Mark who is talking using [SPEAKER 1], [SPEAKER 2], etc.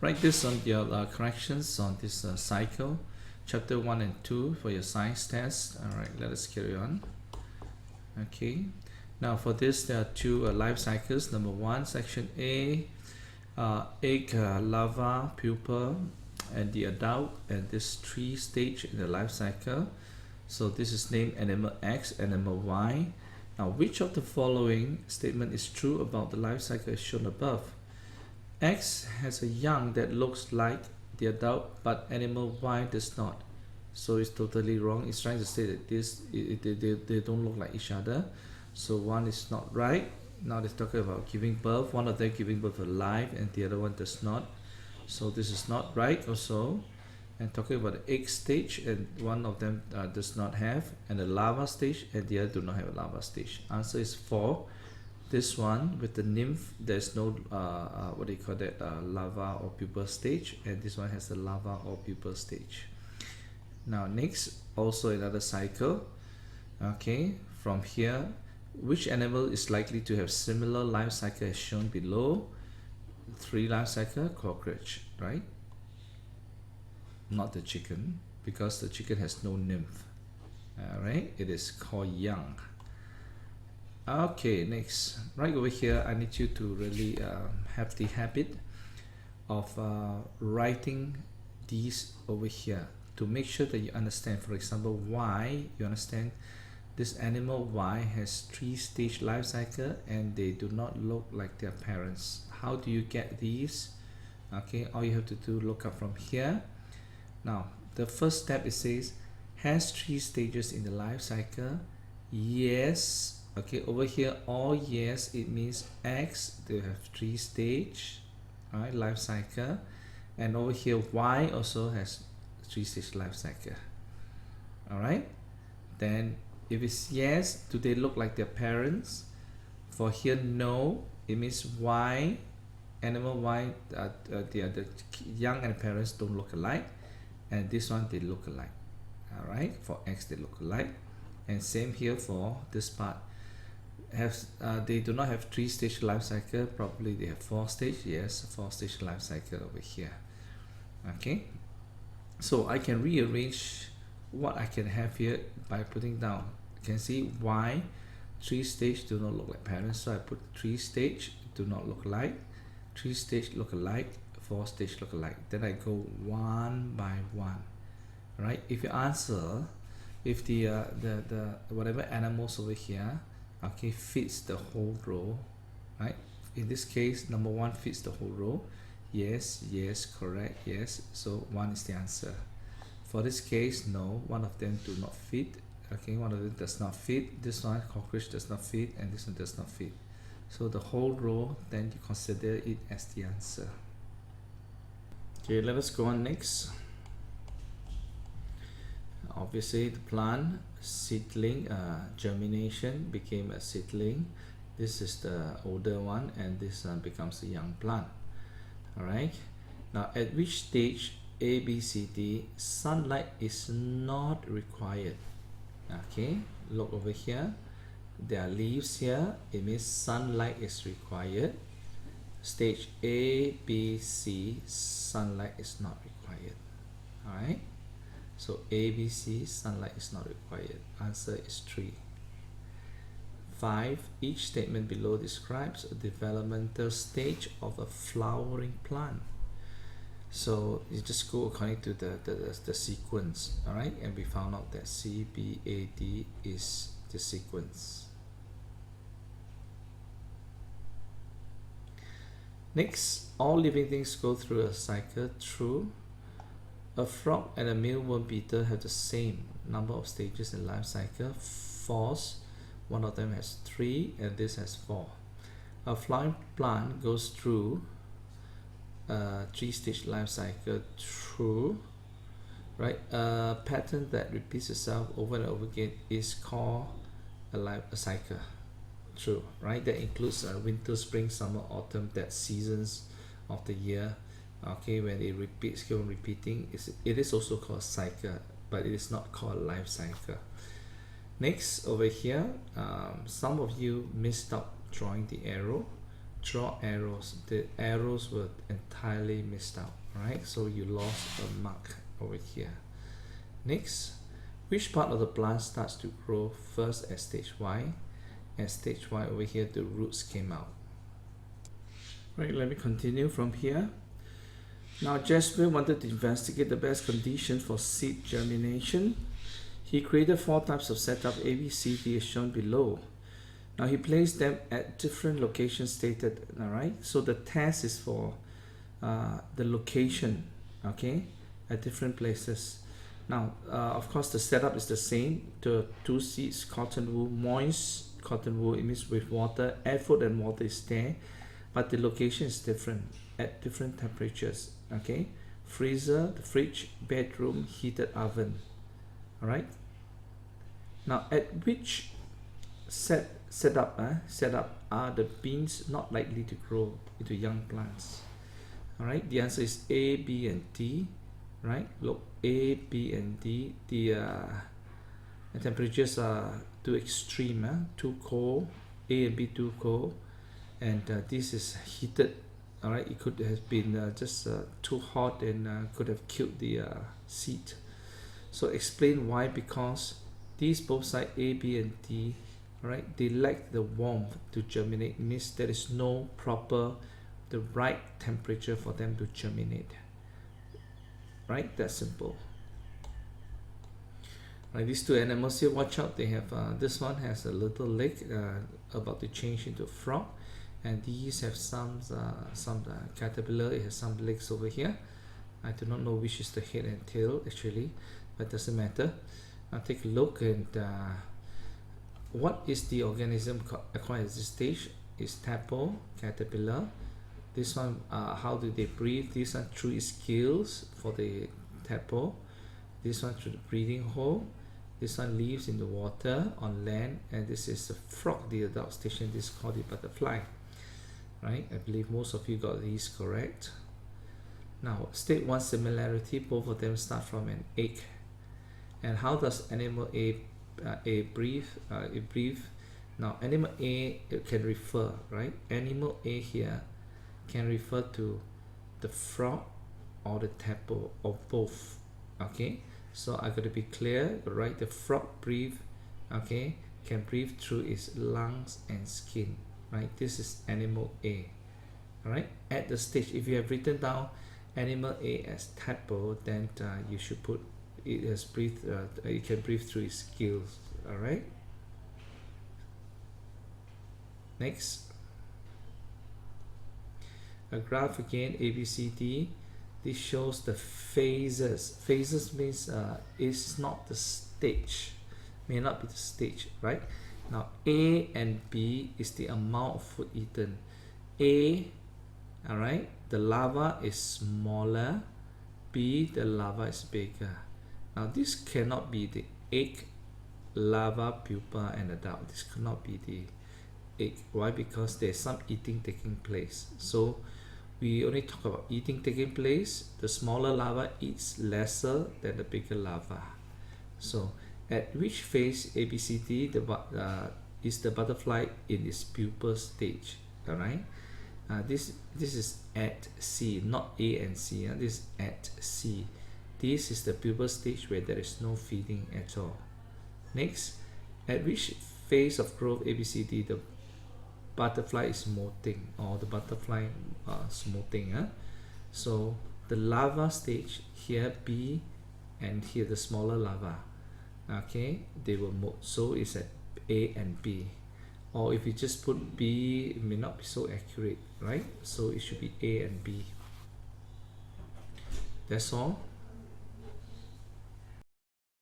[SPEAKER 1] Write this on your corrections on this cycle, chapter 1 and 2 for your science test. Alright, let us carry on. Okay, now for this there are two life cycles. Number 1, section A, egg, larva, pupa, and the adult, and this 3 stage in the life cycle. So this is named animal X, animal Y. Now which of the following statement is true about the life cycle as shown above? X has a young that looks like the adult, but animal Y does not. So it's totally wrong. It's trying to say that they don't look like each other. So one is not right. Now they're talking about giving birth. One of them giving birth alive and the other one does not. So this is not right also. And talking about the egg stage, and one of them does not have, and the larva stage, and the other do not have a larva stage. Answer is 4. This one with the nymph, there's no what do you call that, larva or pupa stage, and this one has the larva or pupa stage. Now next, also another cycle. Okay, from here, which animal is likely to have similar life cycle as shown below? 3 life cycle, cockroach, right? Not the chicken, because the chicken has no nymph. Alright, it is called young. Okay, next, right over here, I need you to really have the habit of writing these over here to make sure that you understand. For example, Y, you understand this animal Y has 3-stage life cycle and they do not look like their parents. How do you get these? Okay, all you have to do, look up from here. Now the first step, it says has 3 stages in the life cycle. Yes. Okay, over here all yes, it means X, they have 3 stage, right, life cycle, and over here Y also has 3-stage life cycle. Alright, then if it's yes, do they look like their parents? For here no, it means Y, animal Y, the young and parents don't look alike, and this one they look alike. Alright, for X they look alike, and same here for this part. They do not have 3-stage life cycle, probably they have 4-stage. Yes, 4-stage life cycle over here. Okay, so I can rearrange what I can have here by putting down. You can see Y, 3-stage do not look like parents, so I put 3-stage do not look alike, 3-stage look alike, 4-stage look alike. Then I go one by one. Right, if you answer, if the whatever animals over here, okay, fits the whole row, right? In this case, number 1 fits the whole row. Yes, yes, correct, yes. So 1 is the answer. For this case, no, one of them do not fit. Okay, one of them does not fit. This one, cockroach, does not fit, and this one does not fit. So the whole row, then you consider it as the answer. Okay, let us go on next. Obviously the plant seedling, germination became a seedling. This is the older one, and this becomes a young plant. Alright, now at which stage A, B, C, D sunlight is not required? Okay, look over here, there are leaves here, it means sunlight is required. Stage A, B, C, sunlight is not required. Alright, so A, B, C, sunlight is not required. Answer is 3. 5. Each statement below describes a developmental stage of a flowering plant. So you just go according to the sequence. Alright, and we found out that C, B, A, D is the sequence. Next, all living things go through a cycle. True. A frog and a mealworm beetle have the same number of stages in life cycle. False. One of them has 3 and this has 4. A flowering plant goes through a 3-stage life cycle. True. Right. A pattern that repeats itself over and over again is called a cycle. True. Right. That includes winter, spring, summer, autumn, that seasons of the year. Okay, when it repeats, keep on repeating, it is also called a cycle, but it is not called a life cycle. Next, over here, some of you missed out drawing the arrow. Draw arrows. The arrows were entirely missed out. Alright, so you lost a mark over here. Next, which part of the plant starts to grow first at stage Y? At stage Y over here, the roots came out. Right, let me continue from here. Now Jasper wanted to investigate the best conditions for seed germination. He created 4 types of setup A, B, C, D as shown below. Now he placed them at different locations stated. Alright, so the test is for the location, okay, at different places. Now of course the setup is the same. The 2 seeds, cotton wool, moist cotton wool, it means with water, air, food and water is there, but the location is different at different temperatures. Okay, freezer, the fridge, bedroom, heated oven. Alright, now at which setup are the beans not likely to grow into young plants? Alright, the answer is A, B and D. Right, look, A, B and D, the temperatures are too extreme, too cold. A and B too cold, and this is heated. Alright, it could have been just too hot and could have killed the seed. So explain why. Because these both sides A, B and D, right, they lack the warmth to germinate. It means there is no proper, the right temperature for them to germinate. Right, that's simple. Right, these 2 animals here, watch out, they have this one has a little leg about to change into frog, and these have some caterpillar. It has some legs over here. I do not know which is the head and tail actually, but doesn't matter. Now take a look, and what is the organism acquired at this stage? Is tadpole, caterpillar. This one, how do they breathe? This one through its gills for the tadpole. This one through the breathing hole. This one lives in the water on land, and this is the frog, the adult station. This is called the butterfly. Right? I believe most of you got these correct. Now, state 1 similarity. Both of them start from an egg. And how does animal A breathe? It breathe. Now, animal A, it can refer, right? Animal A here can refer to the frog or the tadpole or both. Okay, so I got to be clear, right? The frog breathe, okay, can breathe through its lungs and skin, right? This is animal A. All right, at the stage, if you have written down animal A as tadpole, then you should put it has breathed, it can breathe through its gills. All right, next. A graph again, A, B, C, D. This shows the phases. Phases means it's not the stage, may not be the stage, right? Now A and B is the amount of food eaten. A, all right, the larva is smaller. B, the larva is bigger. Now this cannot be the egg, larva, pupa and adult. This cannot be the egg. Why? Because there's some eating taking place. So we only talk about eating taking place. The smaller larva eats lesser than the bigger larva. So at which phase A, B, C, D is the butterfly in its pupal stage? All right, this is at C, not A and C. This is at C. This is the pupal stage where there is no feeding at all. Next, at which phase of growth A, B, C, D the butterfly is molting, or the butterfly molting. So the larva stage here, B, and here the smaller larva, okay, they will molt. So it's at A and B, or if you just put B, it may not be so accurate, right? So it should be A and B. That's all.